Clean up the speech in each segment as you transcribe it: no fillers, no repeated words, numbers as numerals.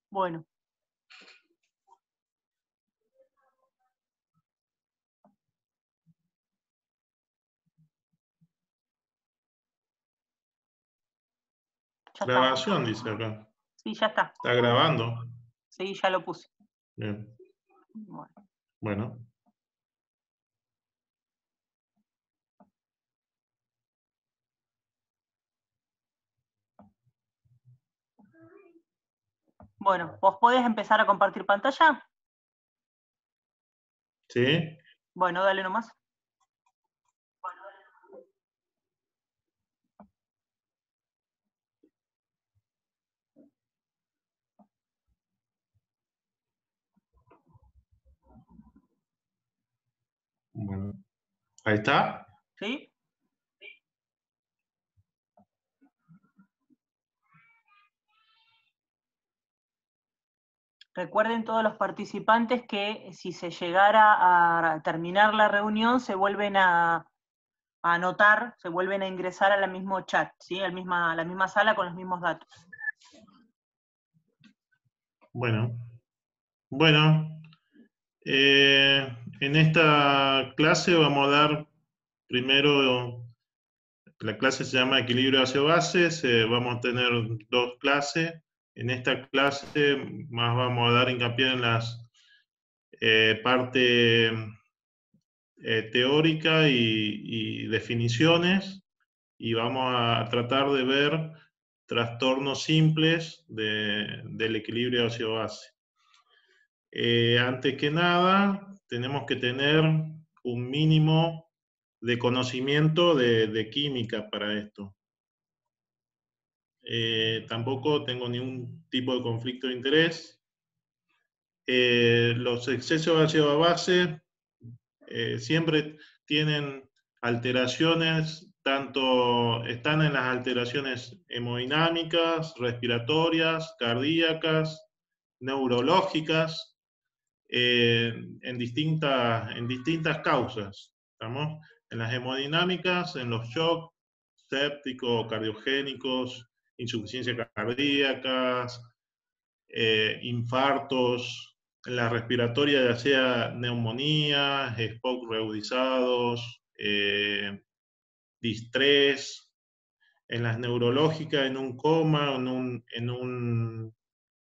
Bueno. Ya está. Grabación, dice acá. Sí, ya está. ¿Está grabando? Sí, ya lo puse. Bien. Bueno. Bueno. Bueno, ¿vos podés empezar a compartir pantalla? ¿Sí? Bueno, dale nomás. Bueno. Ahí está. ¿Sí? Recuerden todos los participantes que si se llegara a terminar la reunión, se vuelven a anotar, se vuelven a ingresar al mismo chat, ¿sí? A la misma sala con los mismos datos. Bueno. Bueno. En esta clase vamos a dar primero, la clase se llama Equilibrio hacia bases, vamos a tener dos clases. En esta clase más vamos a dar hincapié en las parte teórica y definiciones, y vamos a tratar de ver trastornos simples del equilibrio hacia base. Antes que nada, tenemos que tener un mínimo de conocimiento de química para esto. Tampoco tengo ningún tipo de conflicto de interés. Los excesos de ácido base siempre tienen alteraciones, tanto están en las alteraciones hemodinámicas, respiratorias, cardíacas, neurológicas, en distintas causas. ¿Estamos? En las hemodinámicas, en los shocks sépticos, cardiogénicos, insuficiencias cardíacas, infartos, en la respiratoria, ya sea neumonía, ESPOC reagudizados, distrés, en las neurológicas, en un coma, en un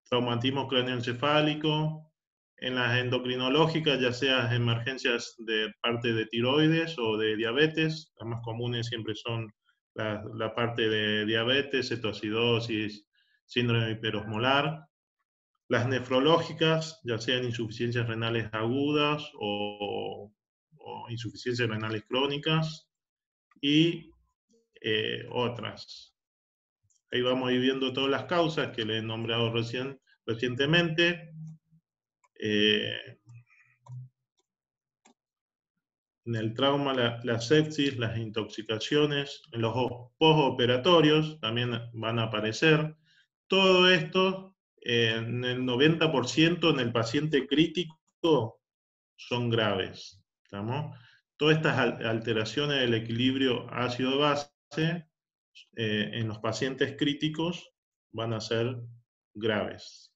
traumatismo craneoencefálico, en las endocrinológicas, ya sea emergencias de parte de tiroides o de diabetes, las más comunes siempre son la parte de diabetes, cetoacidosis, síndrome hiperosmolar. Las nefrológicas, ya sean insuficiencias renales agudas o insuficiencias renales crónicas, y otras. Ahí vamos a ir viendo todas las causas que le he nombrado recientemente. En el trauma, la sepsis, las intoxicaciones, en los postoperatorios también van a aparecer. Todo esto, en el 90% en el paciente crítico, son graves. ¿Estamos? Todas estas alteraciones del equilibrio ácido-base en los pacientes críticos van a ser graves.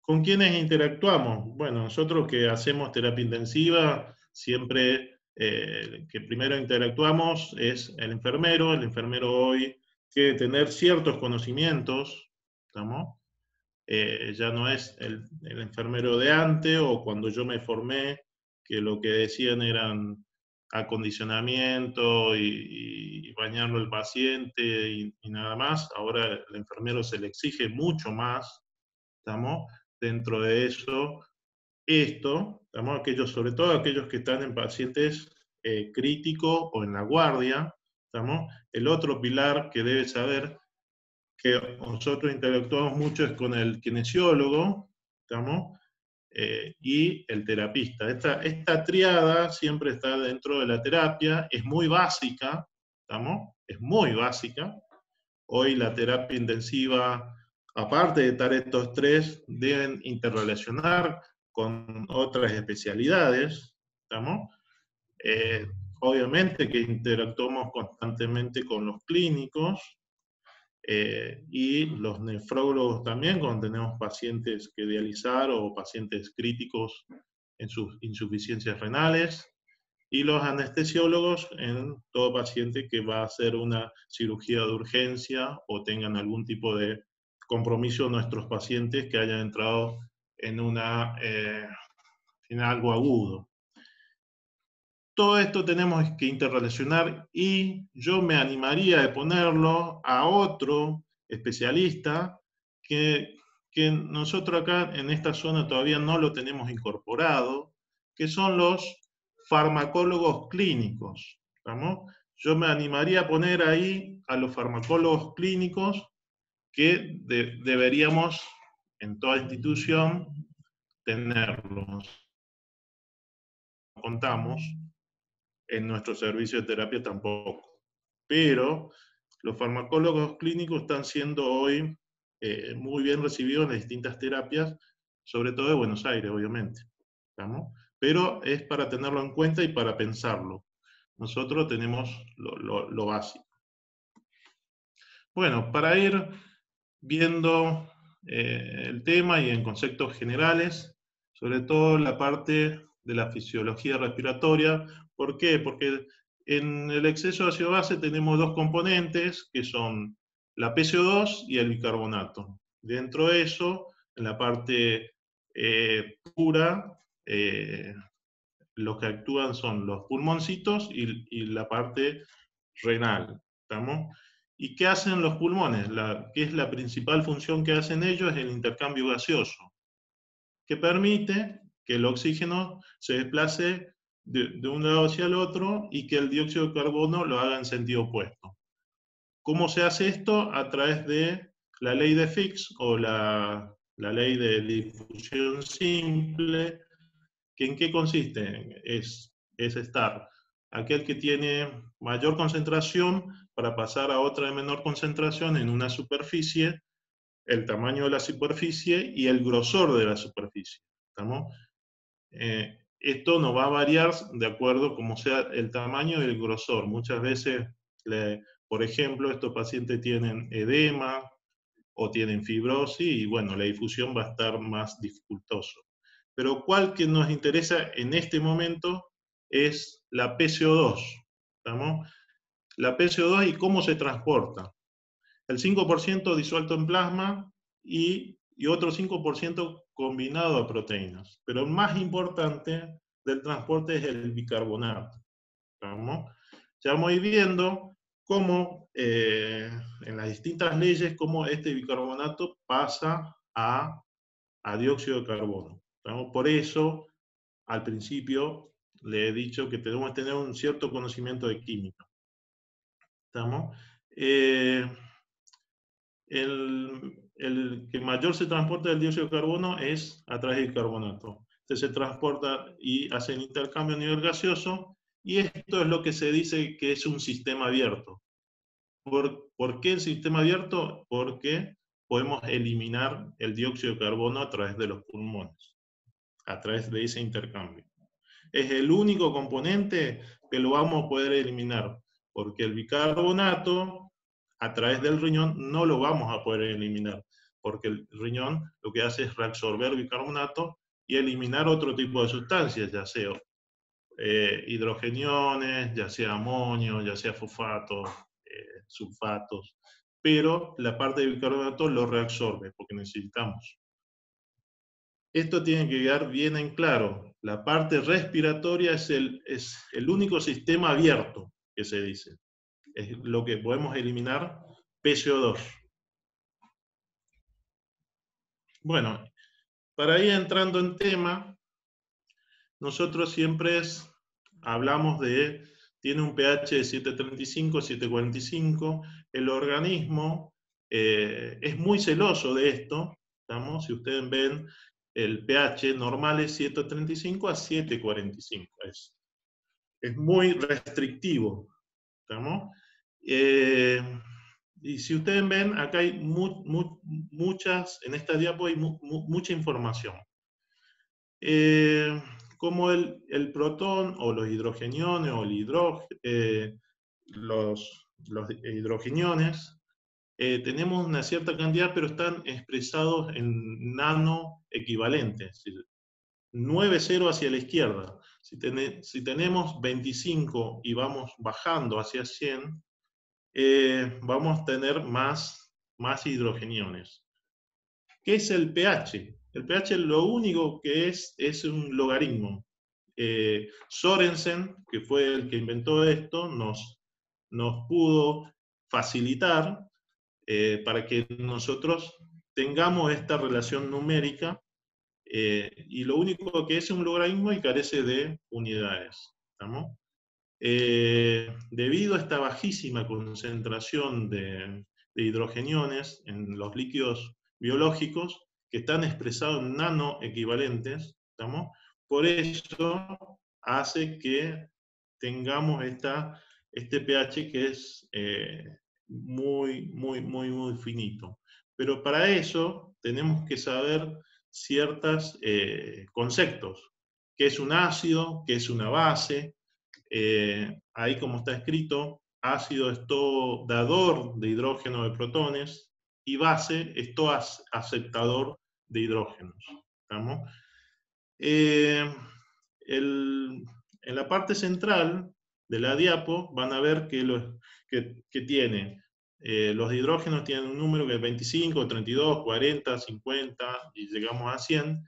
¿Con quiénes interactuamos? Bueno, nosotros que hacemos terapia intensiva, siempre que primero interactuamos es el enfermero. El enfermero hoy quiere tener ciertos conocimientos, ¿estamos? Ya no es el enfermero de antes o cuando yo me formé, que lo que decían eran acondicionamiento y bañarlo al paciente y nada más. Ahora el enfermero se le exige mucho más, ¿estamos? Dentro de eso, ¿estamos? Sobre todo aquellos que están en pacientes críticos o en la guardia, ¿estamos? El otro pilar que debe saber que nosotros interactuamos mucho es con el kinesiólogo, ¿estamos? Y el terapista. Esta triada siempre está dentro de la terapia, es muy básica, ¿estamos? Es muy básica. Hoy la terapia intensiva, aparte de estar estos tres, deben interrelacionar con otras especialidades, ¿estamos? Obviamente que interactuamos constantemente con los clínicos, y los nefrólogos también, cuando tenemos pacientes que dializar o pacientes críticos en sus insuficiencias renales, y los anestesiólogos en todo paciente que va a hacer una cirugía de urgencia o tengan algún tipo de compromiso nuestros pacientes que hayan entrado en, en algo agudo. Todo esto tenemos que interrelacionar y yo me animaría a ponerlo a otro especialista que nosotros acá en esta zona todavía no lo tenemos incorporado, que son los farmacólogos clínicos. ¿Estamos? Yo me animaría a poner ahí a los farmacólogos clínicos que deberíamos en toda institución tenerlos. Contamos en nuestro servicio de terapia tampoco. Pero los farmacólogos clínicos están siendo hoy muy bien recibidos en las distintas terapias, sobre todo de Buenos Aires, obviamente. ¿Estamos? Pero es para tenerlo en cuenta y para pensarlo. Nosotros tenemos lo básico. Bueno, para ir viendo el tema y en conceptos generales, sobre todo la parte de la fisiología respiratoria. ¿Por qué? Porque en el exceso de ácido base tenemos dos componentes, que son la PCO2 y el bicarbonato. Dentro de eso, en la parte pura, los que actúan son los pulmoncitos y la parte renal. ¿Estamos? ¿Y qué hacen los pulmones? ¿Qué es la principal función que hacen ellos? Es el intercambio gaseoso, que permite que el oxígeno se desplace de un lado hacia el otro y que el dióxido de carbono lo haga en sentido opuesto. ¿Cómo se hace esto? A través de la ley de Fick o la ley de difusión simple, que ¿en qué consiste? Es estar aquel que tiene mayor concentración para pasar a otra de menor concentración en una superficie, el tamaño de la superficie y el grosor de la superficie. ¿Estamos? Esto no va a variar de acuerdo como sea el tamaño y el grosor. Muchas veces, por ejemplo, estos pacientes tienen edema o tienen fibrosis y bueno, la difusión va a estar más dificultoso. Pero cuál que nos interesa en este momento es la PCO2. ¿Estamos? La PCO2 y cómo se transporta. El 5% disuelto en plasma y otro 5% combinado a proteínas. Pero el más importante del transporte es el bicarbonato. ¿Estamos? Ya vamos a ir viendo cómo en las distintas leyes, cómo este bicarbonato pasa a dióxido de carbono. ¿Estamos? Por eso, al principio, le he dicho que tenemos que tener un cierto conocimiento de química. ¿Estamos? El que mayor se transporta del dióxido de carbono es a través del carbonato. Este se transporta y hace el intercambio a nivel gaseoso, y esto es lo que se dice que es un sistema abierto. ¿Por qué el sistema abierto? Porque podemos eliminar el dióxido de carbono a través de los pulmones, a través de ese intercambio. Es el único componente que lo vamos a poder eliminar, porque el bicarbonato, a través del riñón, no lo vamos a poder eliminar, porque el riñón lo que hace es reabsorber bicarbonato y eliminar otro tipo de sustancias, ya sea hidrogeniones, ya sea amonio, ya sea fosfatos, sulfatos, pero la parte de bicarbonato lo reabsorbe, porque necesitamos. Esto tiene que quedar bien en claro. La parte respiratoria es el único sistema abierto que se dice. Es lo que podemos eliminar, PCO2. Bueno, para ir entrando en tema, nosotros siempre hablamos de, tiene un pH de 7.35, 7.45, el organismo es muy celoso de esto, ¿estamos? Si ustedes ven, el pH normal es 7.35 a 7.45, es muy restrictivo, ¿estamos? Y si ustedes ven, acá hay muchas, en esta diapo hay mucha información. Como el protón o los hidrogeniones o los hidrogeniones tenemos una cierta cantidad, pero están expresados en nano equivalentes, es decir, 9,0 hacia la izquierda. Si tenemos 25 y vamos bajando hacia 100, vamos a tener más hidrogeniones. ¿Qué es el pH? El pH lo único que es un logaritmo. Sorensen, que fue el que inventó esto, nos pudo facilitar para que nosotros tengamos esta relación numérica, y lo único que es un logaritmo y carece de unidades. ¿Estamos? Debido a esta bajísima concentración de hidrogeniones en los líquidos biológicos, que están expresados en nanoequivalentes, ¿estamos? Por eso hace que tengamos este pH que es muy finito. Pero para eso tenemos que saber ciertos conceptos. ¿Qué es un ácido? ¿Qué es una base? Ahí como está escrito, ácido es todo dador de hidrógeno de protones y base es todo aceptador de hidrógenos. ¿Estamos? En la parte central de la diapo van a ver que tiene, los hidrógenos tienen un número que es 25, 32, 40, 50 y llegamos a 100.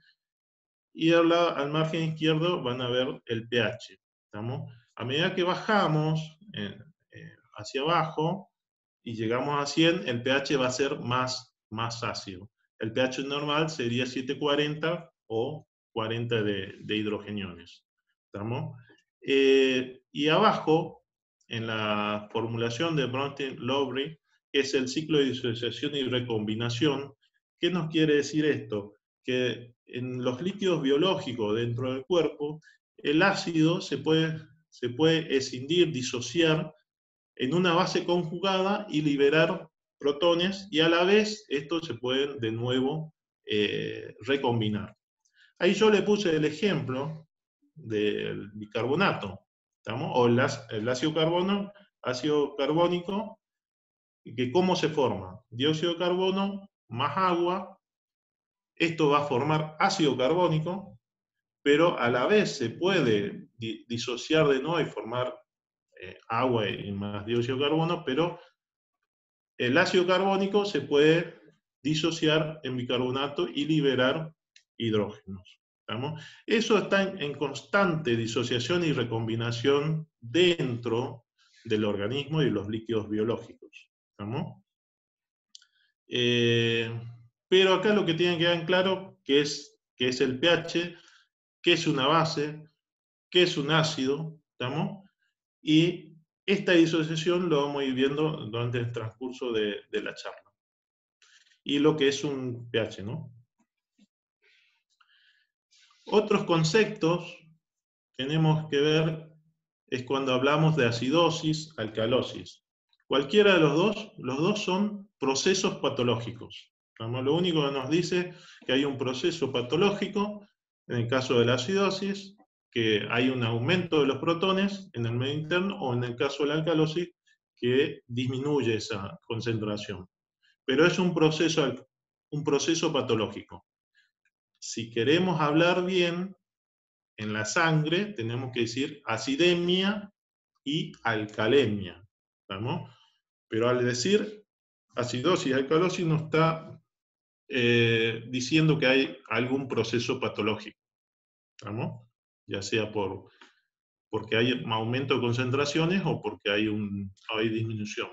Y al margen izquierdo van a ver el pH. ¿Estamos? A medida que bajamos hacia abajo y llegamos a 100, el pH va a ser más ácido. El pH normal sería 740 o 40 de hidrogeniones. ¿Estamos? Y abajo, en la formulación de Bronsted-Lowry, que es el ciclo de disociación y recombinación, ¿qué nos quiere decir esto? Que en los líquidos biológicos dentro del cuerpo, el ácido se puede escindir, disociar en una base conjugada y liberar protones, y a la vez estos se pueden de nuevo recombinar. Ahí yo le puse el ejemplo del bicarbonato, ¿estamos? O el ácido carbónico, que cómo se forma. Dióxido de carbono más agua, esto va a formar ácido carbónico, pero a la vez se puede disociar de nuevo y formar agua y más dióxido de carbono, pero el ácido carbónico se puede disociar en bicarbonato y liberar hidrógenos. ¿Estamos? Eso está en constante disociación y recombinación dentro del organismo y de los líquidos biológicos. ¿Estamos? Pero acá lo que tienen que quedar en claro que es el pH, qué es una base, qué es un ácido, ¿estamos? Y esta disociación lo vamos a ir viendo durante el transcurso de la charla. Y lo que es un pH, ¿no? Otros conceptos tenemos que ver es cuando hablamos de acidosis, alcalosis. Cualquiera de los dos son procesos patológicos. Lo único que nos dice que hay un proceso patológico, en el caso de la acidosis, que hay un aumento de los protones en el medio interno, o en el caso de la alcalosis, que disminuye esa concentración. Pero es un proceso patológico. Si queremos hablar bien, en la sangre tenemos que decir acidemia y alcalemia. ¿Estamos? Pero al decir acidosis y alcalosis no está diciendo que hay algún proceso patológico. ¿Estamos? Ya sea porque hay aumento de concentraciones o porque hay disminución.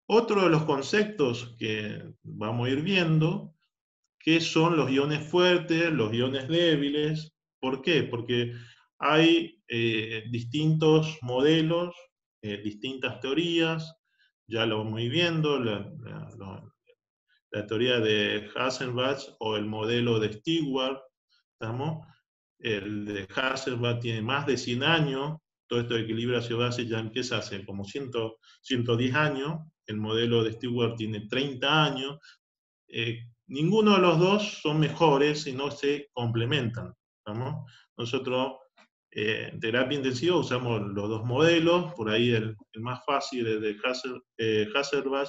Otro de los conceptos que vamos a ir viendo, que son los iones fuertes, los iones débiles. ¿Por qué? Porque hay distintos modelos, distintas teorías, ya lo vamos a ir viendo, la teoría de Hasselbalch o el modelo de Stewart, ¿estamos? El de Hasselbalch tiene más de 100 años, todo esto de equilibrio ácido-base ya empieza hace como 110 años, el modelo de Stewart tiene 30 años, ninguno de los dos son mejores, sino se complementan, ¿estamos? Nosotros en terapia intensiva usamos los dos modelos, por ahí el más fácil es de Hasselbalch,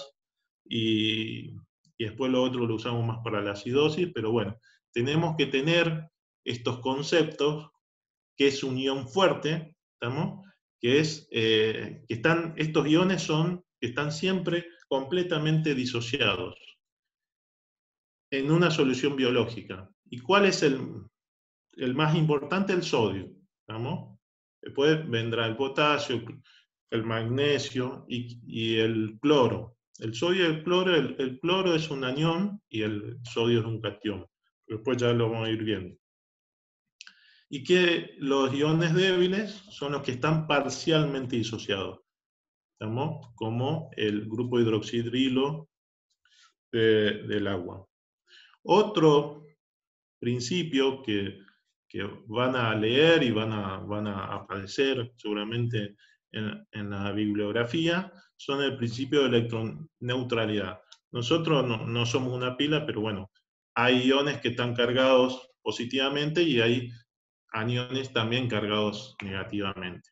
y después lo otro lo usamos más para la acidosis, pero bueno, tenemos que tener estos conceptos, que es un ion fuerte, ¿estamos? Que es, estos iones están siempre completamente disociados en una solución biológica. ¿Y cuál es el más importante? El sodio, ¿estamos? Después vendrá el potasio, el magnesio y el cloro. El sodio y el cloro es un anión y el sodio es un catión. Después ya lo vamos a ir viendo. Y que los iones débiles son los que están parcialmente disociados, ¿estamos? Como el grupo hidroxidrilo del agua. Otro principio que van a leer y van a aparecer seguramente en la bibliografía son el principio de electroneutralidad. Nosotros no somos una pila, pero bueno, hay iones que están cargados positivamente y hay aniones también cargados negativamente.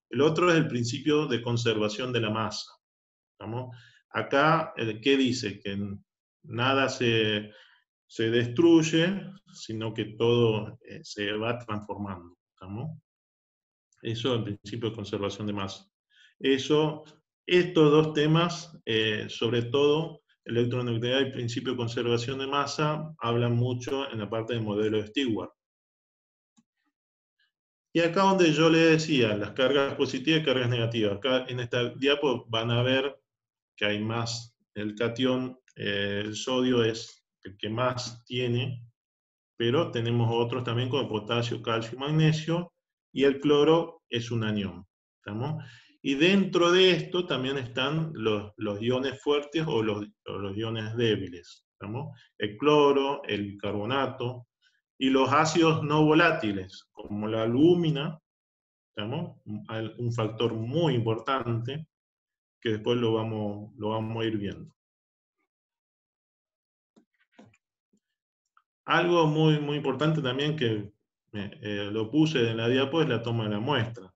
El otro es el principio de conservación de la masa. ¿Estamos? Acá, ¿qué dice? Que nada se destruye, sino que todo se va transformando. ¿Estamos? Eso es el principio de conservación de masa. Estos dos temas, sobre todo electroneutralidad y principio de conservación de masa, hablan mucho en la parte del modelo de Stewart. Y acá donde yo les decía, las cargas positivas y cargas negativas, acá en esta diapo van a ver que hay más, el catión, el sodio es el que más tiene, pero tenemos otros también como potasio, calcio y magnesio, y el cloro es un anión. ¿Estamos? Y dentro de esto también están los iones fuertes o los iones débiles. ¿Estamos? El cloro, el bicarbonato, y los ácidos no volátiles, como la alúmina, ¿estamos? Un factor muy importante, que después lo vamos a ir viendo. Algo muy, muy importante también que lo puse en la diapo es la toma de la muestra.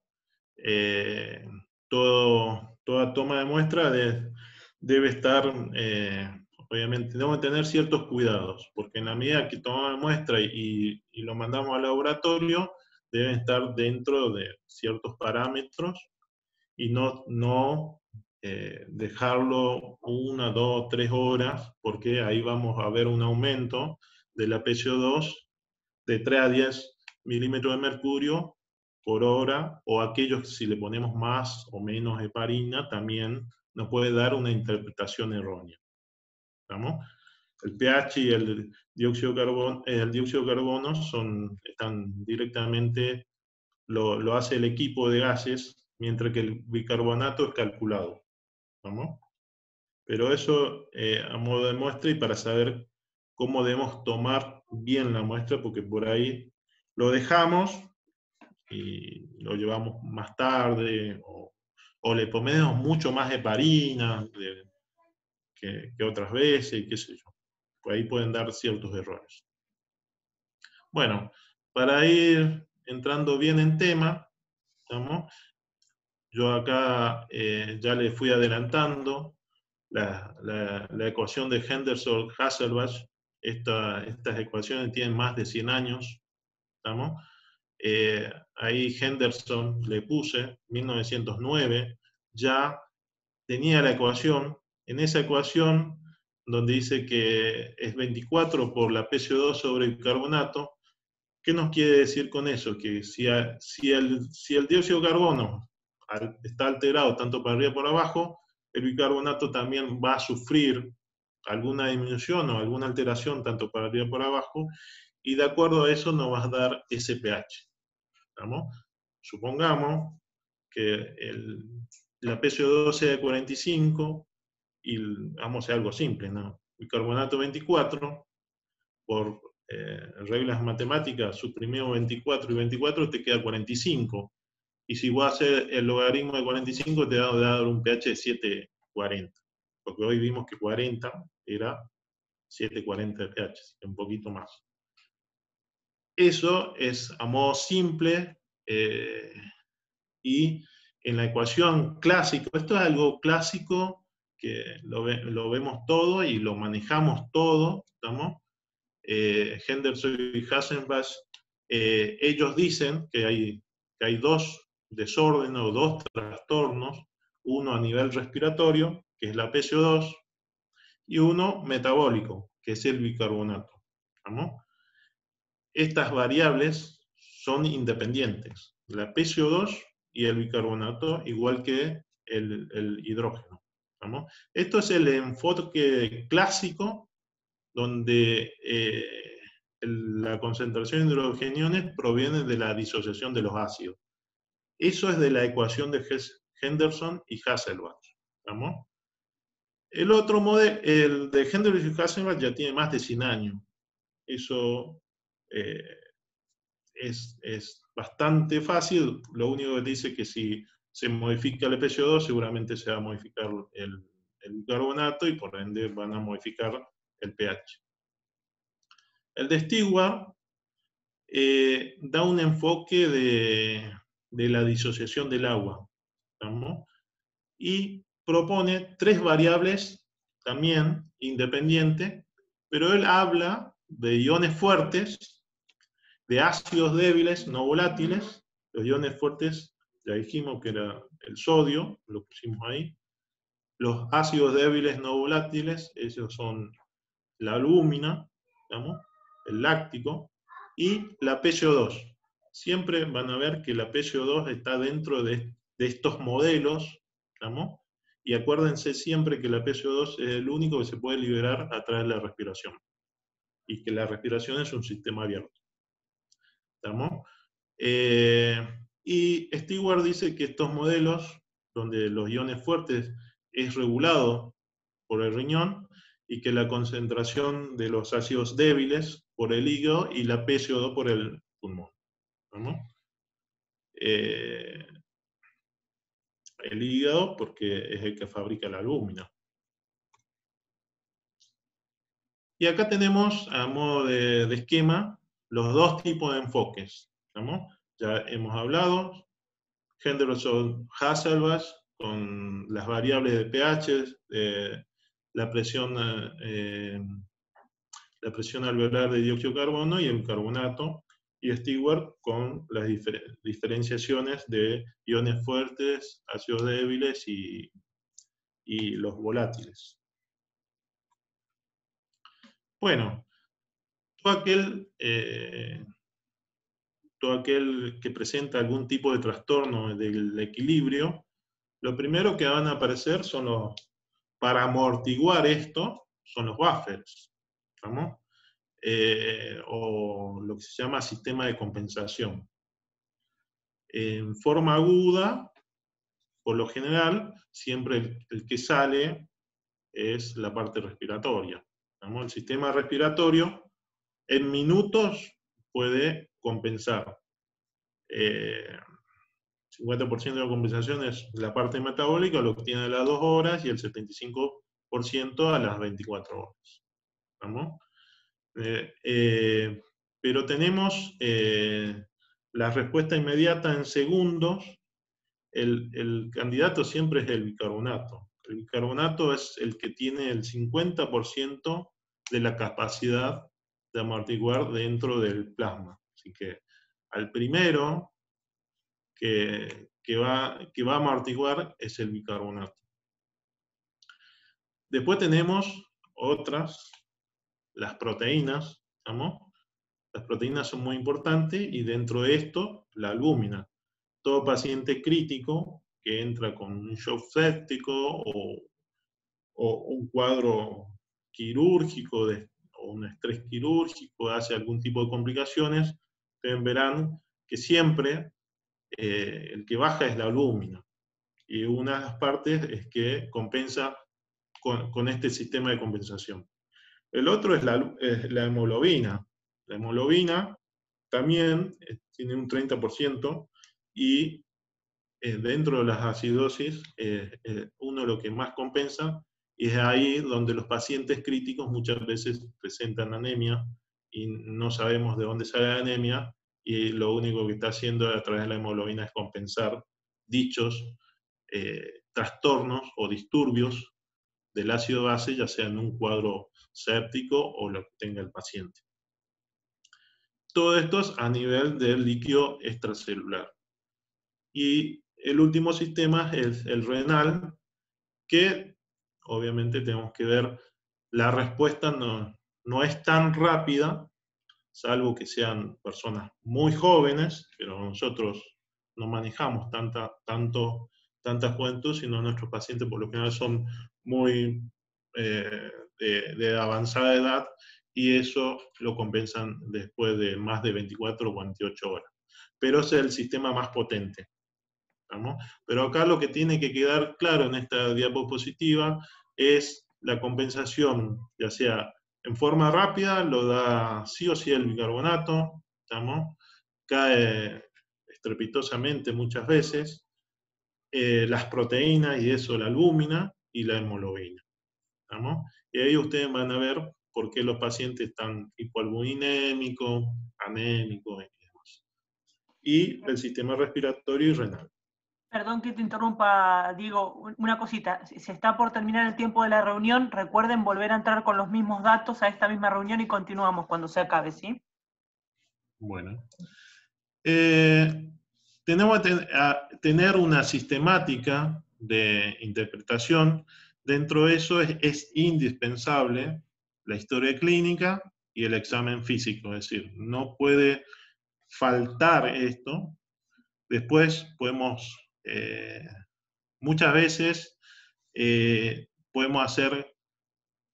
Toda toma de muestra debe estar, obviamente, debemos tener ciertos cuidados, porque en la medida que tomamos muestra y lo mandamos al laboratorio, deben estar dentro de ciertos parámetros y no dejarlo 1, 2, 3 horas, porque ahí vamos a ver un aumento de la PCO2 de 3 a 10 milímetros de mercurio por hora, o aquellos si le ponemos más o menos heparina, también nos puede dar una interpretación errónea. ¿Estamos? El pH y el dióxido de carbono están directamente, lo hace el equipo de gases, mientras que el bicarbonato es calculado. ¿Estamos? Pero eso a modo de muestra y para saber cómo debemos tomar bien la muestra, porque por ahí lo dejamos y lo llevamos más tarde, o le ponemos mucho más heparina que otras veces, qué sé yo. Pues ahí pueden dar ciertos errores. Bueno, para ir entrando bien en tema, ¿estamos? Yo acá ya le fui adelantando la ecuación de Henderson-Hasselbalch. Estas ecuaciones tienen más de 100 años, ¿estamos? Ahí Henderson le puse, 1909, ya tenía la ecuación. En esa ecuación, donde dice que es 24 por la PCO2 sobre el carbonato, ¿qué nos quiere decir con eso? Que si el dióxido de carbono está alterado tanto para arriba como para abajo, el bicarbonato también va a sufrir alguna disminución o alguna alteración tanto para arriba como para abajo, y de acuerdo a eso nos va a dar ese pH. ¿Estamos? Supongamos que la PCO2 sea de 45 y vamos a hacer algo simple, ¿no? Bicarbonato 24, por reglas matemáticas, suprimimos 24 y 24 te queda 45. Y si vos haces el logaritmo de 45 te va a dar un pH de 740. Porque hoy vimos que 40 era 740 de pH, un poquito más. Eso es a modo simple, y en la ecuación clásica, esto es algo clásico que lo vemos todo y lo manejamos todo, ¿estamos? Henderson y Hasselbalch, ellos dicen que hay dos desórdenes o dos trastornos, uno a nivel respiratorio, que es la PCO2, y uno metabólico, que es el bicarbonato. ¿Estamos? Estas variables son independientes, la PCO2 y el bicarbonato, igual que el hidrógeno. ¿Estamos? Esto es el enfoque clásico donde la concentración de hidrogeniones proviene de la disociación de los ácidos. Eso es de la ecuación de Henderson y Hasselbalch. ¿Estamos? El otro modelo, el de Henderson y Hasselbalch, ya tiene más de 100 años. Eso es bastante fácil. Lo único que dice es que si se modifica el PCO2, seguramente se va a modificar el bicarbonato y por ende van a modificar el pH. El de Stewart da un enfoque de la disociación del agua, ¿no? Y propone 3 variables también independientes, pero él habla de iones fuertes, de ácidos débiles no volátiles. Los iones fuertes, ya dijimos que era el sodio, lo pusimos ahí. Los ácidos débiles no volátiles, esos son la alúmina, ¿no? El láctico, y la PCO2. Siempre van a ver que la PCO2 está dentro de estos modelos, ¿no? Y acuérdense siempre que la PCO2 es el único que se puede liberar a través de la respiración, y que la respiración es un sistema abierto. ¿Estamos? Y Stewart dice que estos modelos, donde los iones fuertes es regulado por el riñón, y que la concentración de los ácidos débiles por el hígado y la PCO2 por el pulmón. ¿No? El hígado porque es el que fabrica la albúmina. Y acá tenemos, a modo de esquema, los dos tipos de enfoques. ¿No? Ya hemos hablado, Henderson Hasselbalch, con las variables de pH, la presión alveolar de dióxido de carbono y el carbonato, y Stewart con las diferenciaciones de iones fuertes, ácidos débiles y los volátiles. Bueno, todo aquel que presenta algún tipo de trastorno del equilibrio, lo primero que van a aparecer son para amortiguar esto, son los buffers, ¿no? O lo que se llama sistema de compensación. En forma aguda, por lo general, siempre el que sale es la parte respiratoria. ¿No? El sistema respiratorio en minutos puede compensar. 50% de la compensación es la parte metabólica, lo que tiene a las 2 horas, y el 75% a las 24 horas. ¿No? Pero tenemos la respuesta inmediata en segundos. El candidato siempre es el bicarbonato. El bicarbonato es el que tiene el 50% de la capacidad de amortiguar dentro del plasma. Así que al primero que va a amortiguar es el bicarbonato. Después tenemos otras, las proteínas, ¿no? Las proteínas son muy importantes, y dentro de esto, la albúmina. Todo paciente crítico que entra con un shock séptico o un cuadro quirúrgico o un estrés quirúrgico, hace algún tipo de complicaciones, ustedes verán que siempre el que baja es la albúmina. Y una de las partes es que compensa con este sistema de compensación. El otro es la hemoglobina. La hemoglobina también tiene un 30%, y dentro de las acidosis, uno de lo que más compensa, y es ahí donde los pacientes críticos muchas veces presentan anemia, y no sabemos de dónde sale la anemia, y lo único que está haciendo a través de la hemoglobina es compensar dichos trastornos o disturbios del ácido base, ya sea en un cuadro séptico o lo que tenga el paciente. Todo esto es a nivel del líquido extracelular. Y el último sistema es el renal, que obviamente tenemos que ver, la respuesta no es tan rápida, salvo que sean personas muy jóvenes, pero nosotros no manejamos tanta juventud, sino nuestros pacientes por lo general son muy de avanzada edad, y eso lo compensan después de más de 24 o 48 horas. Pero ese es el sistema más potente, ¿no? Pero acá lo que tiene que quedar claro en esta diapositiva es la compensación, ya sea en forma rápida, lo da sí o sí el bicarbonato, ¿estamos? Cae estrepitosamente muchas veces, las proteínas, y eso la albúmina y la hemoglobina, ¿estamos? Y ahí ustedes van a ver por qué los pacientes están hipoalbuminémicos, anémicos y demás. Y el sistema respiratorio y renal. Perdón que te interrumpa, Diego, una cosita. Se está por terminar el tiempo de la reunión. Recuerden volver a entrar con los mismos datos a esta misma reunión y continuamos cuando se acabe, ¿sí? Bueno. Tenemos que tener una sistemática de interpretación. Dentro de eso es indispensable la historia clínica y el examen físico, es decir, no puede faltar esto. Después podemos, muchas veces, podemos hacer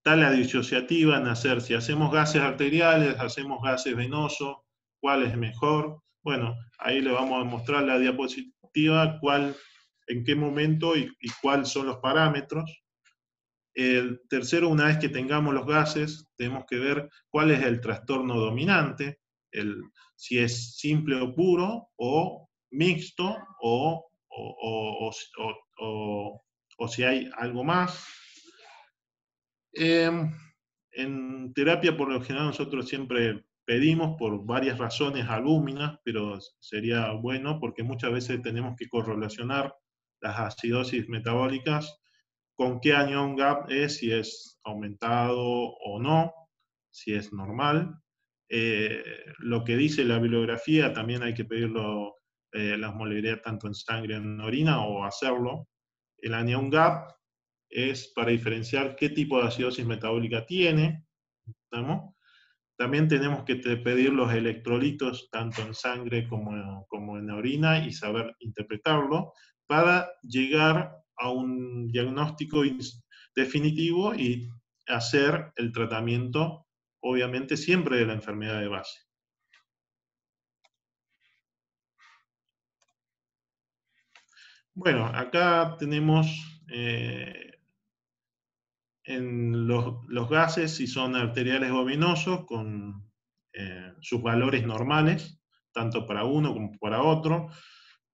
tala disociativa en hacer, si hacemos gases arteriales, hacemos gases venosos, ¿cuál es mejor? Bueno, ahí le vamos a mostrar la diapositiva, en qué momento y cuáles son los parámetros. El tercero, una vez que tengamos los gases, tenemos que ver cuál es el trastorno dominante, si es simple o puro, o mixto, o si hay algo más. En terapia, por lo general, nosotros siempre pedimos por varias razones albúminas, pero sería bueno porque muchas veces tenemos que correlacionar las acidosis metabólicas con qué anión gap es, si es aumentado o no, si es normal. Lo que dice la bibliografía también hay que pedirlo, la osmolaridad tanto en sangre como en orina, o hacerlo. El anión gap es para diferenciar qué tipo de acidosis metabólica tiene, ¿estamos? También tenemos que pedir los electrolitos tanto en sangre como en orina y saber interpretarlo para llegar a un diagnóstico definitivo y hacer el tratamiento, obviamente siempre de la enfermedad de base. Bueno, acá tenemos en los gases, si son arteriales o venosos, con sus valores normales, tanto para uno como para otro.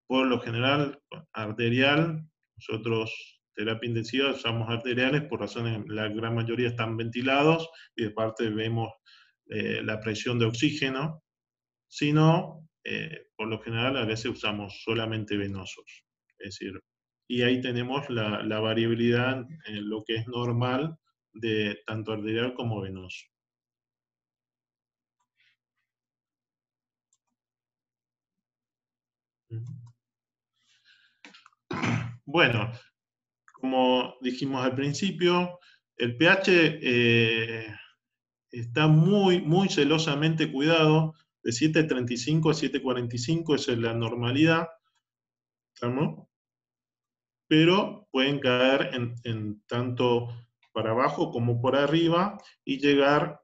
Por lo general, arterial, nosotros, terapia intensiva, usamos arteriales por razones, la gran mayoría están ventilados, y de parte vemos la presión de oxígeno. Si no, por lo general, a veces usamos solamente venosos. Es decir, y ahí tenemos la variabilidad en lo que es normal de tanto arterial como venoso. Bueno, como dijimos al principio, el pH está muy celosamente cuidado, de 7.35 a 7.45, esa es la normalidad, ¿no? Pero pueden caer en tanto para abajo como por arriba y llegar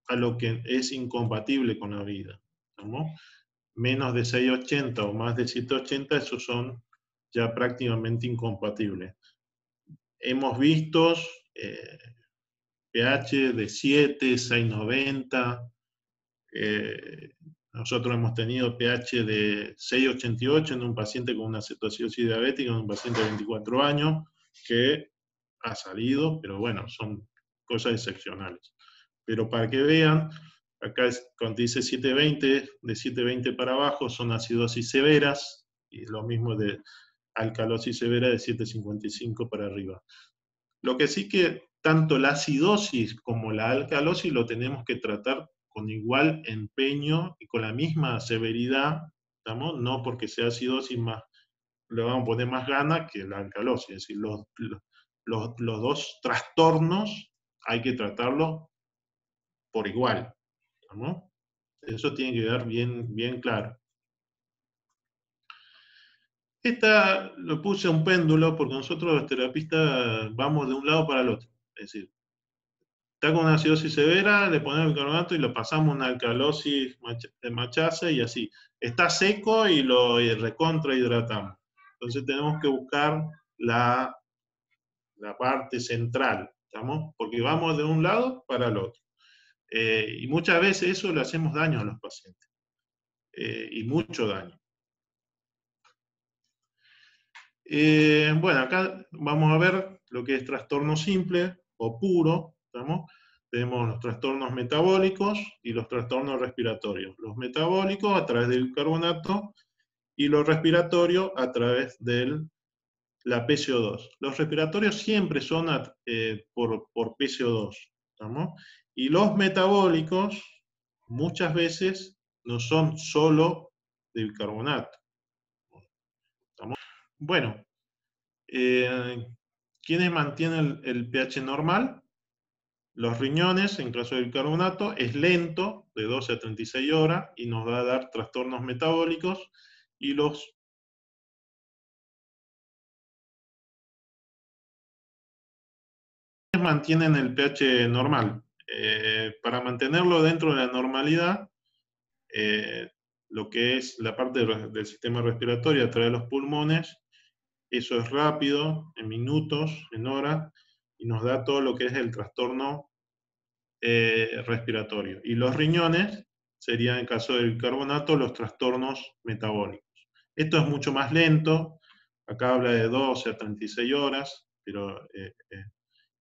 a lo que es incompatible con la vida, ¿no? Menos de 6.80 o más de 7.80, esos son ya prácticamente incompatibles. Hemos visto pH de 7, 6.90, nosotros hemos tenido pH de 6.88 en un paciente con una cetoacidosis diabética, en un paciente de 24 años, que ha salido, pero bueno, son cosas excepcionales. Pero para que vean, acá cuando dice 7.20, de 7.20 para abajo son acidosis severas, y lo mismo de alcalosis severa de 7.55 para arriba. Lo que sí que tanto la acidosis como la alcalosis lo tenemos que tratar con igual empeño y con la misma severidad, ¿estamos? No porque sea acidosis más, le vamos a poner más gana que la alcalosis, es decir, los dos trastornos hay que tratarlos por igual, ¿estamos? Eso tiene que quedar bien, bien claro. Esta lo puse a un péndulo porque nosotros los terapistas vamos de un lado para el otro. Es decir, está con una acidosis severa, le ponemos bicarbonato y lo pasamos a una alcalosis de machaza y así. Está seco y lo recontra hidratamos. Entonces tenemos que buscar la parte central, ¿estamos? Porque vamos de un lado para el otro. Y muchas veces eso le hacemos daño a los pacientes. Y mucho daño. Bueno, acá vamos a ver lo que es trastorno simple o puro, ¿estamos? Tenemos los trastornos metabólicos y los trastornos respiratorios. Los metabólicos a través del carbonato y los respiratorios a través de la PCO2. Los respiratorios siempre son por PCO2, ¿estamos? Y los metabólicos muchas veces no son solo de bicarbonato. ¿Estamos? Bueno, ¿quiénes mantienen el pH normal? Los riñones, en caso del bicarbonato, es lento, de 12 a 36 horas, y nos va a dar trastornos metabólicos, y los mantienen el pH normal. Para mantenerlo dentro de la normalidad, lo que es la parte del sistema respiratorio a través de los pulmones, eso es rápido, en minutos, en horas, y nos da todo lo que es el trastorno respiratorio. Y los riñones serían, en caso del bicarbonato, los trastornos metabólicos. Esto es mucho más lento, acá habla de 12 a 36 horas, pero,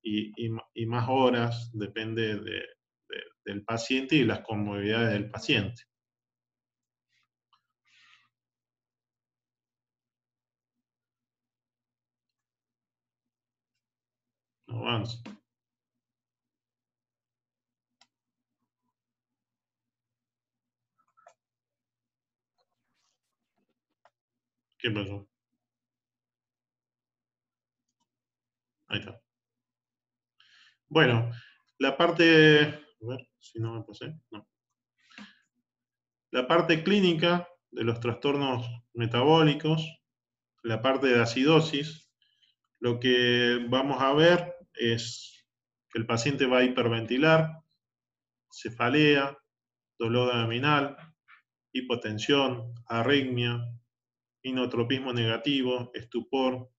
y más horas, depende del paciente y las comorbilidades del paciente. No avanza. ¿Qué pasó? Ahí está. Bueno, la parte, a ver si no me pasé, no. La parte clínica de los trastornos metabólicos, la parte de acidosis, lo que vamos a ver es que el paciente va a hiperventilar, cefalea, dolor abdominal, hipotensión, arritmia, inotropismo negativo, estupor,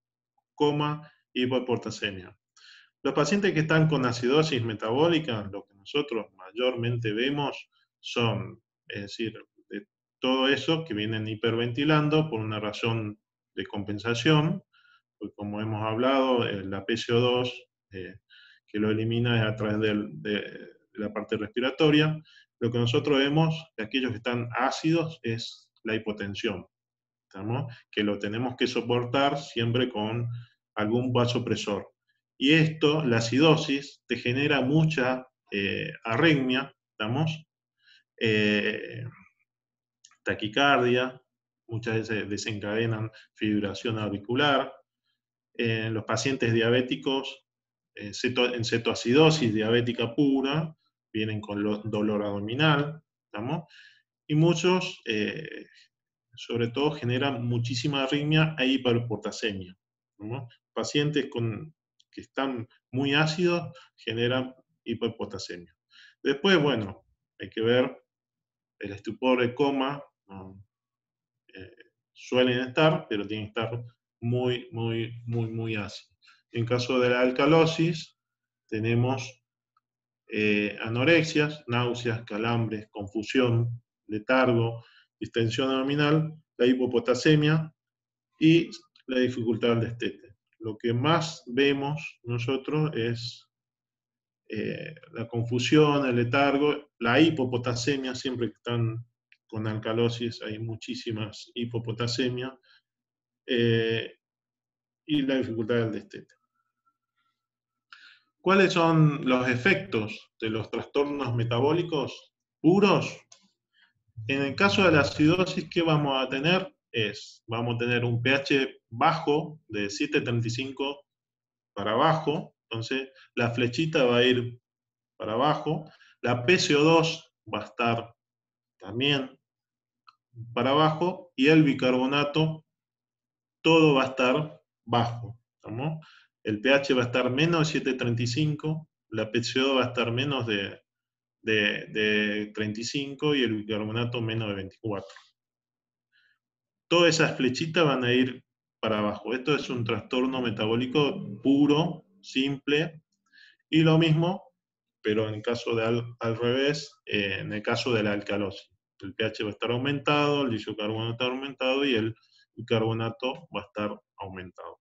coma y hipoportasemia. Los pacientes que están con acidosis metabólica, lo que nosotros mayormente vemos son, es decir, de todo eso que vienen hiperventilando por una razón de compensación, pues como hemos hablado, la PCO2, que lo elimina a través de la parte respiratoria. Lo que nosotros vemos de aquellos que están ácidos es la hipotensión, ¿estamos? Que lo tenemos que soportar siempre con algún vasopresor. Y esto, la acidosis, te genera mucha arritmia, ¿estamos? Taquicardia, muchas veces desencadenan fibrilación auricular. Los pacientes diabéticos en cetoacidosis diabética pura vienen con dolor abdominal, ¿estamos? Y muchos, sobre todo, generan muchísima arritmia e hiperportasemia, ¿no? Pacientes que están muy ácidos generan hiperportasemia. Después, bueno, hay que ver el estupor, el coma, ¿no? Suelen estar, pero tienen que estar muy, muy, muy, muy ácidos. En caso de la alcalosis, tenemos anorexias, náuseas, calambres, confusión, letargo, distensión abdominal, la hipopotasemia y la dificultad del destete. Lo que más vemos nosotros es la confusión, el letargo, la hipopotasemia, siempre que están con alcalosis hay muchísimas hipopotasemia, y la dificultad del destete. ¿Cuáles son los efectos de los trastornos metabólicos puros? En el caso de la acidosis, ¿qué vamos a tener? Vamos a tener un pH bajo de 7,35 para abajo, entonces la flechita va a ir para abajo, la PCO2 va a estar también para abajo y el bicarbonato todo va a estar bajo, ¿estamos? El pH va a estar menos de 7,35, la PCO2 va a estar menos de 35 y el bicarbonato menos de 24. Todas esas flechitas van a ir para abajo. Esto es un trastorno metabólico puro, simple, y lo mismo, pero en el caso de al revés, en el caso de la alcalosis. El pH va a estar aumentado, el diisocarburo está aumentado y el bicarbonato va a estar aumentado.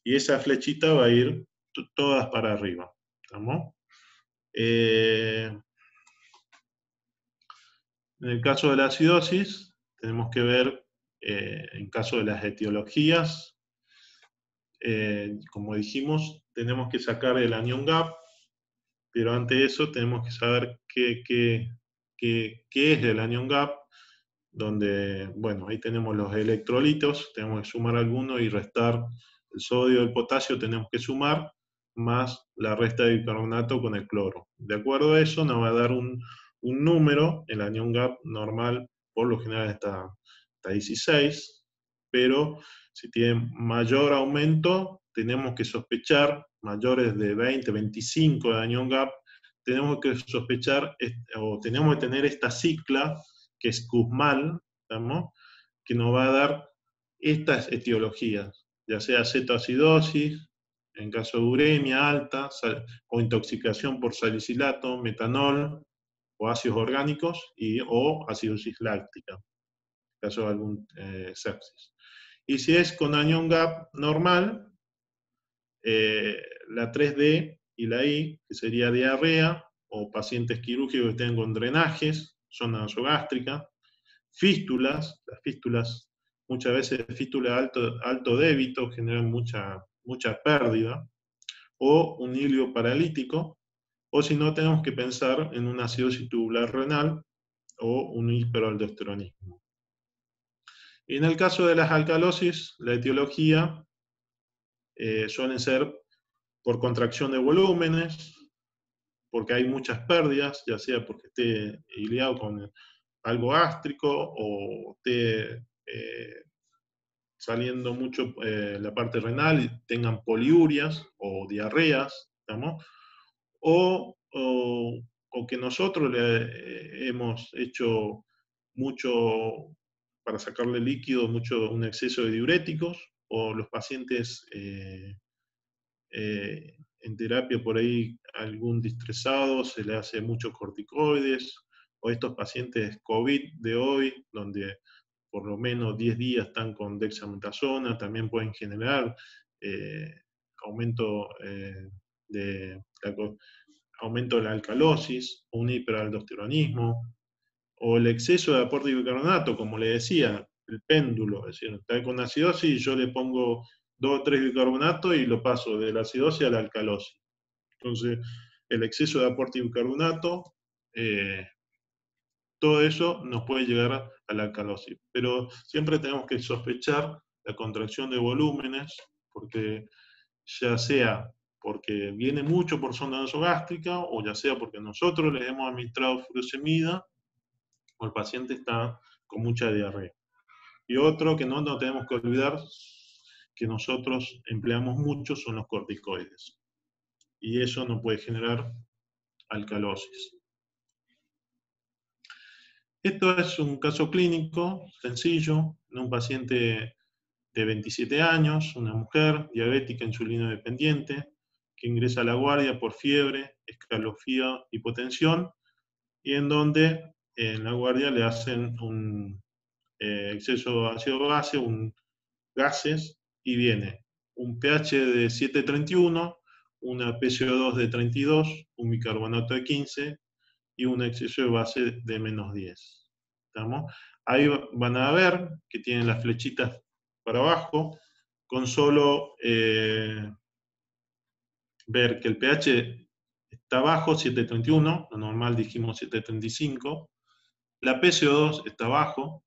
Y esa flechita va a ir todas para arriba. ¿Estamos? En el caso de la acidosis, tenemos que ver, en caso de las etiologías, como dijimos, tenemos que sacar el anion gap, pero ante eso tenemos que saber qué es el anion gap, donde, bueno, ahí tenemos los electrolitos, tenemos que sumar alguno y restar el sodio, el potasio, tenemos que sumar, más la resta de bicarbonato con el cloro. De acuerdo a eso nos va a dar un número, el anion gap normal por lo general está 16, pero si tiene mayor aumento, tenemos que sospechar, mayores de 20, 25 de anion gap, tenemos que sospechar, o tenemos que tener esta cicla, que es Kussmaul, ¿estamos? Que nos va a dar estas etiologías, ya sea cetoacidosis, en caso de uremia alta, o intoxicación por salicilato, metanol, o ácidos orgánicos, o acidosis láctica, en caso de algún sepsis. Y si es con anion gap normal, la 3D y la I, que sería diarrea, o pacientes quirúrgicos que tengan con drenajes, zona nasogástrica, fístulas, las fístulas, muchas veces fístulas alto débito generan mucha pérdida, o un ilio paralítico, o si no tenemos que pensar en una acidosis tubular renal o un hiperaldosteronismo. Y en el caso de las alcalosis, la etiología suelen ser por contracción de volúmenes, porque hay muchas pérdidas, ya sea porque esté iliado con algo gástrico o esté saliendo mucho la parte renal y tengan poliurias o diarreas, ¿estamos? O que nosotros le hemos hecho mucho para sacarle líquido, un exceso de diuréticos, o los pacientes en terapia por ahí algún distresado, se le hace muchos corticoides, o estos pacientes COVID de hoy, donde por lo menos 10 días están con dexametasona, también pueden generar aumento, aumento de la alcalosis, un hiperaldosteronismo, o el exceso de aporte de bicarbonato, como le decía, el péndulo, es decir, está con acidosis y yo le pongo 2 o 3 bicarbonatos y lo paso de la acidosis a la alcalosis. Entonces, el exceso de aporte de bicarbonato, todo eso nos puede llegar a la alcalosis. Pero siempre tenemos que sospechar la contracción de volúmenes, porque ya sea porque viene mucho por zona nasogástrica, o ya sea porque nosotros le hemos administrado furosemida, o el paciente está con mucha diarrea. Y otro que no nos tenemos que olvidar, que nosotros empleamos mucho, son los corticoides. Y eso no puede generar alcalosis. Esto es un caso clínico sencillo, en un paciente de 27 años, una mujer diabética insulino dependiente, que ingresa a la guardia por fiebre, escalofrío, hipotensión, y en donde en la guardia le hacen un exceso de ácido base, gases, y viene un pH de 7,31, una PCO2 de 32, un bicarbonato de 15 y un exceso de base de menos 10. ¿Estamos? Ahí van a ver que tienen las flechitas para abajo, con solo ver que el pH está bajo, 7,31, lo normal dijimos 7,35, la PCO2 está bajo,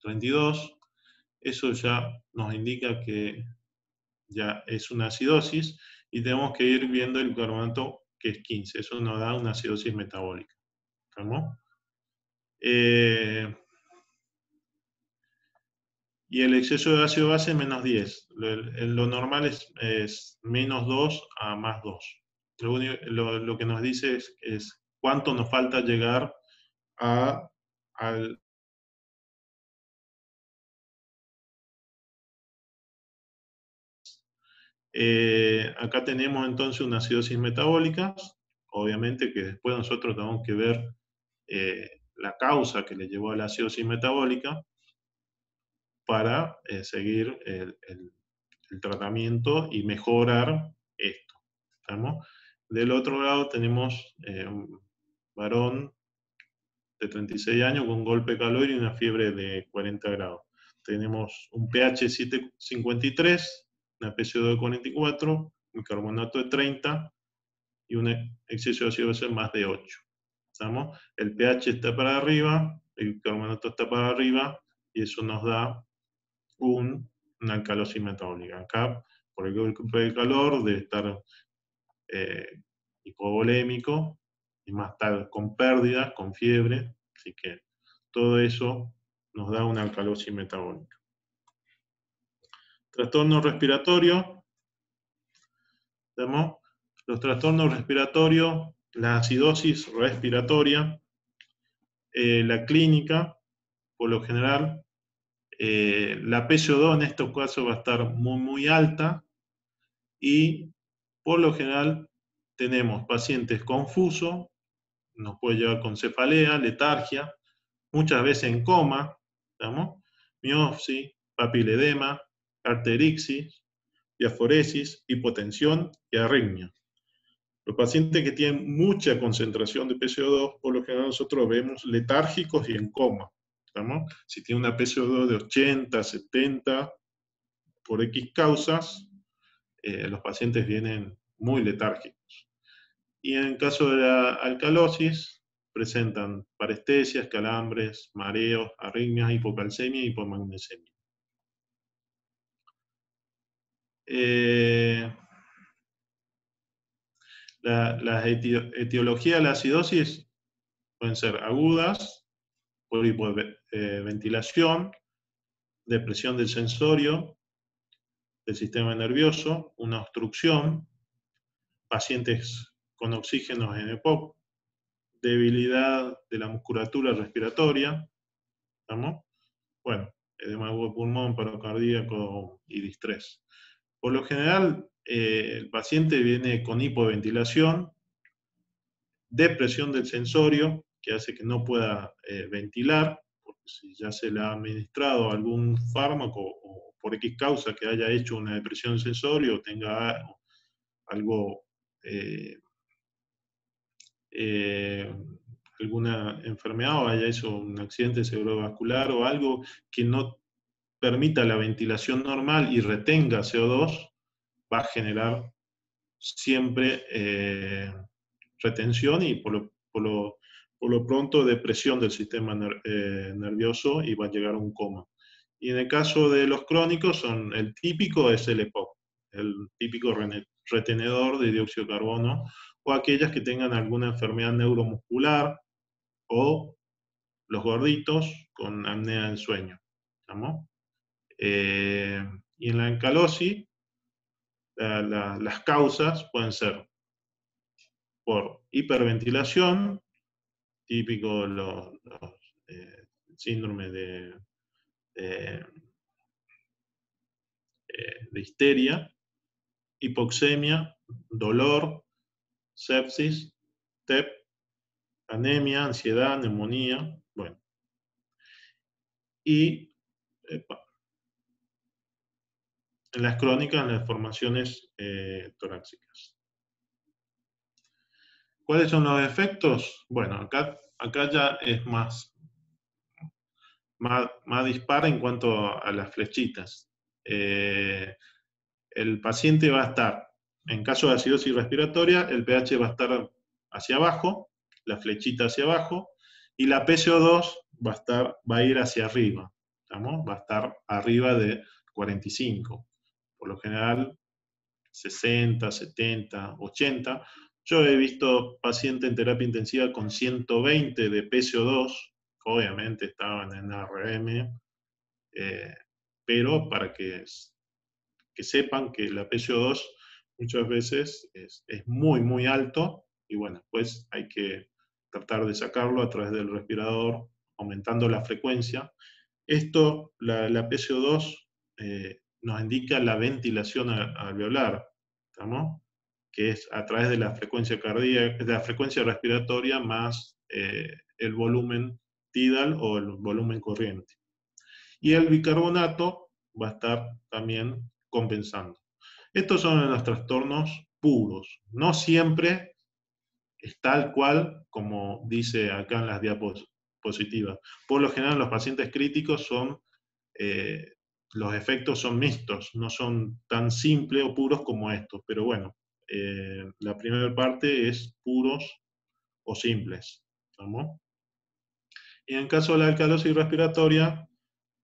32, eso ya nos indica que ya es una acidosis, y tenemos que ir viendo el carbonato que es 15, eso nos da una acidosis metabólica. ¿Estamos? Y el exceso de ácido base es menos 10. Lo normal es menos 2 a más 2. Lo que nos dice es cuánto nos falta llegar al... Acá tenemos entonces una acidosis metabólica, obviamente que después nosotros tenemos que ver la causa que le llevó a la acidosis metabólica para seguir el tratamiento y mejorar esto. ¿Estamos? Del otro lado tenemos un varón de 36 años con un golpe de calor y una fiebre de 40 grados. Tenemos un pH 7,53, una PCO2 de 44, un carbonato de 30 y un exceso de ácido base más de 8. ¿Estamos? El pH está para arriba, el carbonato está para arriba, y eso nos da una alcalosis metabólica. Acá, por el golpe de calor, debe estar hipovolémico, y más tarde con pérdidas, con fiebre, así que todo eso nos da una alcalosis metabólica. Trastorno respiratorio. ¿Vemos? Los trastornos respiratorios, la acidosis respiratoria, la clínica, por lo general, la PCO2 en estos casos va a estar muy, muy alta, y por lo general tenemos pacientes confusos, nos puede llevar con cefalea, letargia, muchas veces en coma, ¿estamos? Miopsis, papiledema, arterixis, diaforesis, hipotensión y arritmia. Los pacientes que tienen mucha concentración de PCO2, por lo general nosotros vemos letárgicos y en coma, ¿estamos? Si tiene una PCO2 de 80, 70, por X causas, los pacientes vienen muy letárgicos. Y en caso de la alcalosis, presentan parestesias, calambres, mareos, arritmias, hipocalcemia y hipomagnesemia. Las etiologías de la acidosis pueden ser agudas, por hipoventilación, depresión del sensorio, del sistema nervioso, una obstrucción, pacientes con oxígenos en EPOC, debilidad de la musculatura respiratoria, ¿estamos? Bueno, edema de pulmón, paro cardíaco y distrés. Por lo general, el paciente viene con hipoventilación, depresión del sensorio, que hace que no pueda ventilar, porque si ya se le ha administrado algún fármaco o por X causa que haya hecho una depresión del sensorio, o tenga algo, alguna enfermedad, o haya hecho un accidente cerebrovascular o algo que no permita la ventilación normal y retenga CO2, va a generar siempre retención y por lo pronto depresión del sistema nervioso, y va a llegar a un coma. Y en el caso de los crónicos, el típico es el EPOC, el típico retenedor de dióxido de carbono, o aquellas que tengan alguna enfermedad neuromuscular, o los gorditos con apnea del sueño. ¿Estamos? Y en la alcalosis, las causas pueden ser por hiperventilación, típico síndrome de histeria, hipoxemia, dolor, sepsis, TEP, anemia, ansiedad, neumonía, bueno. Y en las crónicas, en las formaciones torácicas. ¿Cuáles son los efectos? Bueno, acá ya es más dispar en cuanto a las flechitas. El paciente va a estar en caso de acidosis respiratoria, el pH va a estar hacia abajo, la flechita hacia abajo, y la PCO2 va a ir hacia arriba, ¿estamos? Va a estar arriba de 45. Por lo general, 60, 70, 80. Yo he visto pacientes en terapia intensiva con 120 de PCO2, obviamente estaban en RM, pero para que sepan que la PCO2 muchas veces es muy, muy alto, y bueno, pues hay que tratar de sacarlo a través del respirador, aumentando la frecuencia. Esto, la PCO2, nos indica la ventilación alveolar, ¿estamos? Que es a través de la frecuencia cardíaca, de la frecuencia respiratoria más el volumen tidal o el volumen corriente. Y el bicarbonato va a estar también compensando. Estos son los trastornos puros. No siempre es tal cual como dice acá en las diapositivas. Por lo general, los pacientes críticos son, los efectos son mixtos, no son tan simples o puros como estos. Pero bueno, la primera parte es puros o simples. ¿Estamos? Y en caso de la alcalosis respiratoria,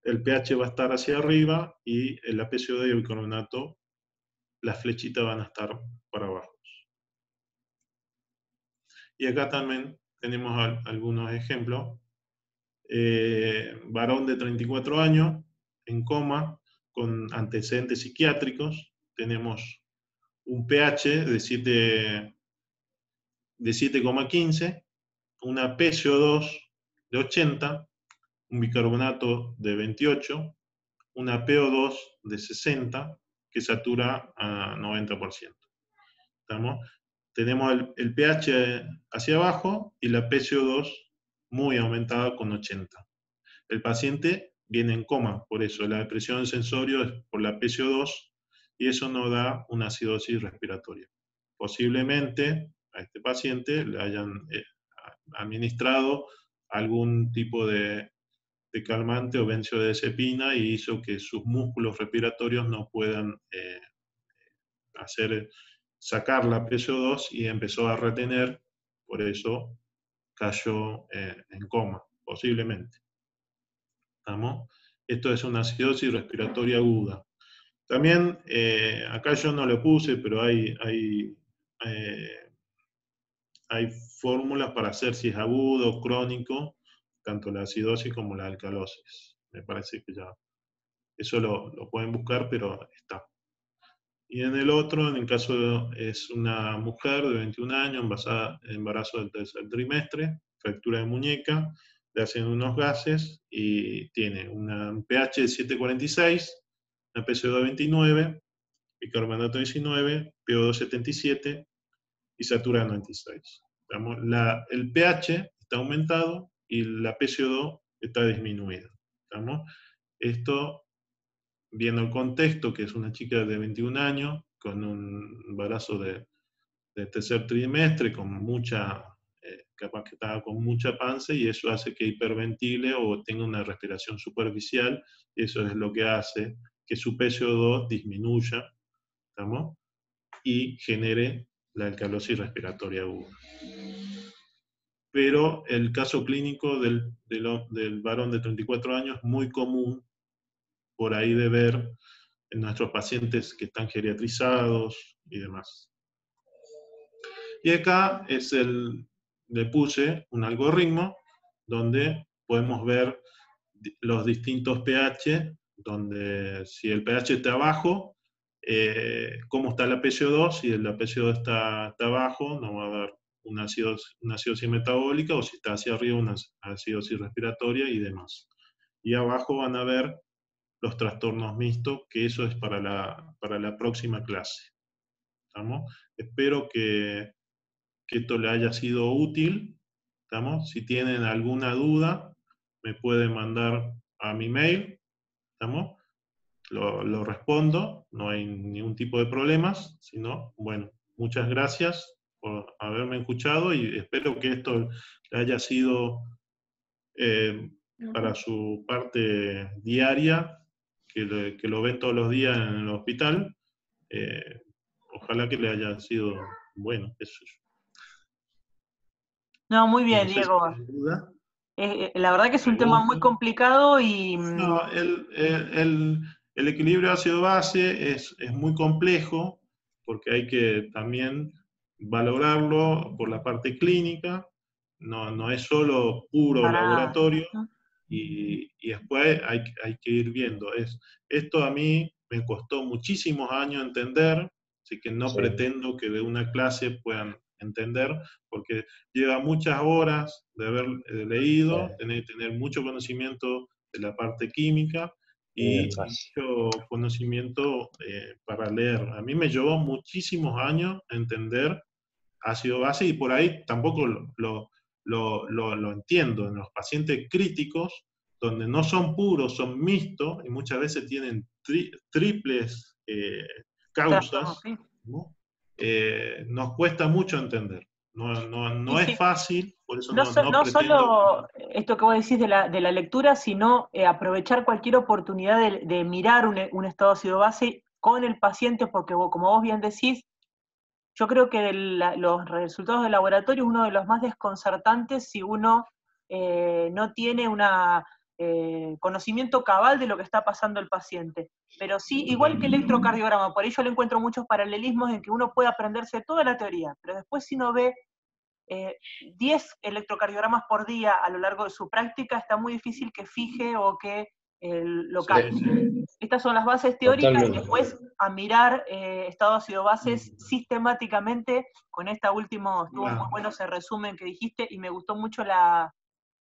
el pH va a estar hacia arriba y el PCO2 y el bicarbonato, las flechitas van a estar para abajo. Y acá también tenemos algunos ejemplos. Varón de 34 años, en coma, con antecedentes psiquiátricos. Tenemos un pH de 7,15, una PCO2 de 80, un bicarbonato de 28, una PO2 de 60, que satura a 90%. ¿Estamos? Tenemos el pH hacia abajo y la PCO2 muy aumentada con 80. El paciente viene en coma, por eso la depresión del sensorio es por la PCO2 y eso nos da una acidosis respiratoria. Posiblemente a este paciente le hayan administrado algún tipo de calmante o benzodiazepina y hizo que sus músculos respiratorios no puedan sacar la PCO2 y empezó a retener, por eso cayó en coma, posiblemente. ¿Estamos? Esto es una acidosis respiratoria aguda. También, acá yo no lo puse, pero hay fórmulas para hacer si es agudo o crónico, tanto la acidosis como la alcalosis. Me parece que ya eso lo pueden buscar, pero está. Y en el otro, en el caso es una mujer de 21 años, embarazo del tercer trimestre, fractura de muñeca, le hacen unos gases y tiene un pH de 7,46, una PCO2 de 29, bicarbonato 19, PO2 77 y satura 96. El pH está aumentado y la PCO2 está disminuida. Esto, viendo el contexto, que es una chica de 21 años, con un embarazo de tercer trimestre, con capaz que estaba con mucha panza, y eso hace que hiperventile o tenga una respiración superficial, y eso es lo que hace que su PCO2 disminuya, ¿estamos? Y genere la alcalosis respiratoria aguda. Pero el caso clínico del varón de 34 años es muy común por ahí de ver en nuestros pacientes que están geriatrizados y demás. Y acá le puse un algoritmo donde podemos ver los distintos pH, donde si el pH está abajo, cómo está la PCO2, si la PCO2 está abajo, nos va a dar una acidosis metabólica, o si está hacia arriba, una acidosis respiratoria y demás. Y abajo van a ver los trastornos mixtos, que eso es para la próxima clase. ¿Estamos? Espero que esto le haya sido útil. ¿Estamos? Si tienen alguna duda, me pueden mandar a mi mail. ¿Estamos? Lo respondo, no hay ningún tipo de problemas, sino, bueno, muchas gracias por haberme escuchado y espero que esto le haya sido para su parte diaria, que lo ven todos los días en el hospital, ojalá que le haya sido bueno, eso. No, muy bien, No sé si Diego. tienes duda. La verdad que es un tema muy complicado y... No, el equilibrio ácido-base es muy complejo porque hay que también valorarlo por la parte clínica, no es solo puro para... laboratorio, y después hay que ir viendo. Esto a mí me costó muchísimos años entender, así que no pretendo que de una clase puedan entender, porque lleva muchas horas de haber leído, tener mucho conocimiento de la parte química y mucho conocimiento para leer. A mí me llevó muchísimos años entender ácido base y por ahí tampoco lo entiendo. En los pacientes críticos, donde no son puros, son mixtos y muchas veces tienen triples causas, ¿no? Nos cuesta mucho entender. No es Sí. fácil, por eso No, no no pretendo. solo esto que vos decís de la lectura, sino aprovechar cualquier oportunidad de mirar un estado ácido base con el paciente, porque como vos bien decís, yo creo que los resultados del laboratorio es uno de los más desconcertantes si uno no tiene un conocimiento cabal de lo que está pasando el paciente. Pero sí, igual que el electrocardiograma, por ello le encuentro muchos paralelismos en que uno puede aprenderse toda la teoría, pero después si no ve 10 electrocardiogramas por día a lo largo de su práctica, está muy difícil que fije o que lo capte. Sí. Estas son las bases teóricas. Totalmente. Y después a mirar estado ácido bases sistemáticamente. Con esta última estuvo muy bueno ese resumen que dijiste y me gustó mucho la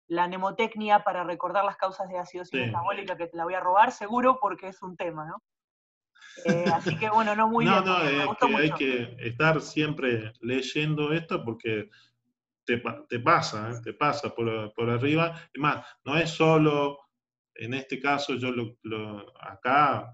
mnemotecnia para recordar las causas de acidosis metabólica, que te la voy a robar seguro porque es un tema, ¿no? Así que bueno, no, muy bien, me gustó mucho. Hay que estar siempre leyendo esto porque te pasa por arriba. Es más, no es solo, en este caso, acá,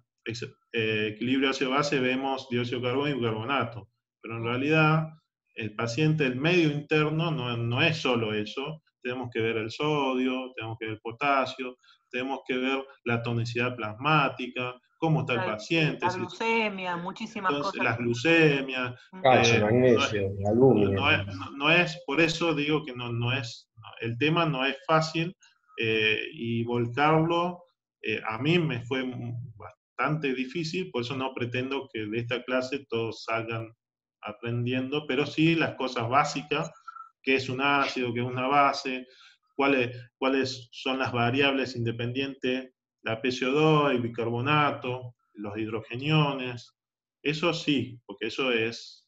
equilibrio ácido-base, vemos dióxido de carbono y bicarbonato, pero en realidad el paciente, el medio interno, no es solo eso. Tenemos que ver el sodio, tenemos que ver el potasio, tenemos que ver la tonicidad plasmática, cómo está el paciente. La glucemia, muchísimas entonces, cosas. las glucemias. Calcio, magnesio, aluminio. No es, por eso digo que el tema no es fácil y volcarlo a mí me fue bastante difícil, por eso no pretendo que de esta clase todos salgan aprendiendo, pero sí las cosas básicas, qué es un ácido, qué es una base, cuáles son las variables independientes, la PCO2, el bicarbonato, los hidrogeniones, eso sí, porque eso es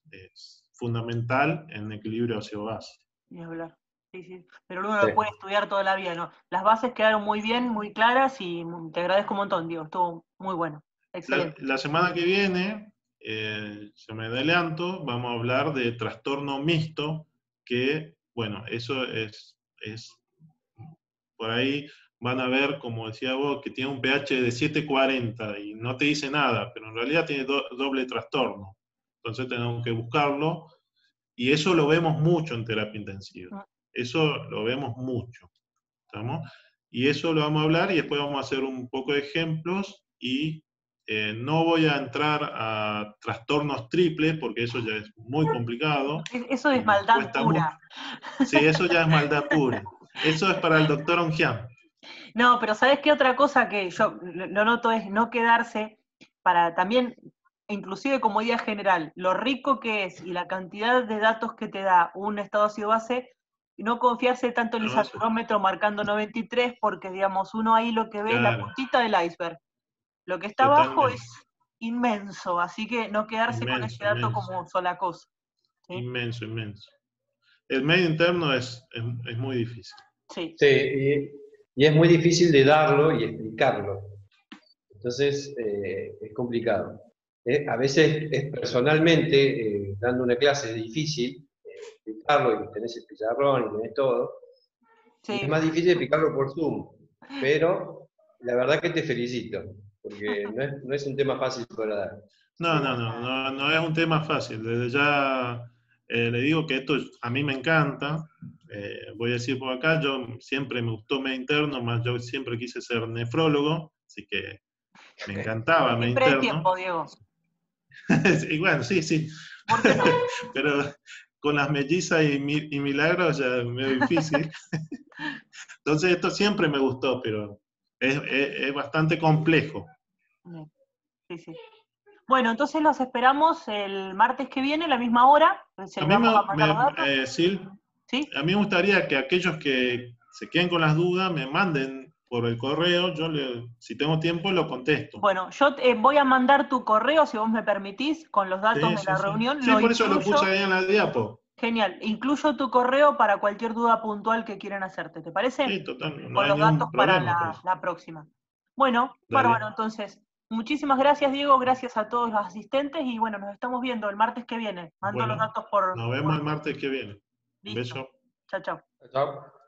fundamental en equilibrio ácido-base. Ni hablar. Sí, sí. Pero uno lo puede estudiar toda la vida, ¿no? Las bases quedaron muy bien, muy claras y te agradezco un montón, Diego. Estuvo muy bueno. Excelente. La semana que viene, se me adelanto, vamos a hablar de trastorno mixto, que, bueno, eso por ahí van a ver, como decía vos, que tiene un pH de 740 y no te dice nada, pero en realidad tiene doble trastorno. Entonces tenemos que buscarlo. Y eso lo vemos mucho en terapia intensiva. Eso lo vemos mucho. ¿Estamos? Y eso lo vamos a hablar y después vamos a hacer un poco de ejemplos y no voy a entrar a trastornos triples porque eso ya es muy complicado. Eso es maldad pura. Sí, eso ya es maldad pura. Eso es para el doctor Ongian. No, pero ¿sabes qué otra cosa que yo lo noto es no quedarse para también, inclusive como idea general, lo rico que es y la cantidad de datos que te da un estado ácido base, no confiarse tanto en el saturómetro marcando 93, porque digamos, uno ahí lo que ve es la puntita del iceberg. Lo que está abajo es inmenso, así que no quedarse con ese dato como sola cosa. ¿Sí? Inmenso. El medio interno es muy difícil. Sí, y es muy difícil de darlo y explicarlo. Entonces, es complicado. A veces, personalmente, dando una clase es difícil explicarlo, y tenés el pizarrón y tenés todo. Sí. Y es más difícil explicarlo por Zoom. Pero, la verdad que te felicito, porque no es un tema fácil para dar. No es un tema fácil. Desde ya le digo que esto a mí me encanta. Voy a decir por acá, yo siempre me gustó medio interno, más yo siempre quise ser nefrólogo, así que me encantaba medio interno. Siempre hay tiempo, Diego. Y bueno, sí, sí. ¿Por qué no? Pero con las mellizas y Milagros ya es medio difícil. Entonces esto siempre me gustó, pero es bastante complejo. Bien. Sí, sí. Bueno, entonces los esperamos el martes que viene, a la misma hora. A mí Vamos a mandar los datos. Sil, ¿Sí? a mí me gustaría que aquellos que se queden con las dudas me manden por el correo, si tengo tiempo lo contesto. Bueno, yo voy a mandar tu correo, si vos me permitís, con los datos Sí, de sí, la sí. reunión. Sí, Lo por eso lo puse incluyo. ahí en la diapo. Genial. Incluyo tu correo para cualquier duda puntual que quieran hacerte, ¿te parece? Sí, total, no Con hay los ningún datos para problema por eso. la próxima. Bueno, Dale. bárbaro, entonces. Muchísimas gracias, Diego, gracias a todos los asistentes y bueno, nos estamos viendo el martes que viene. Mando los Bueno, datos por... nos vemos el martes que viene. Un Listo. beso. Chao, chao. Chao.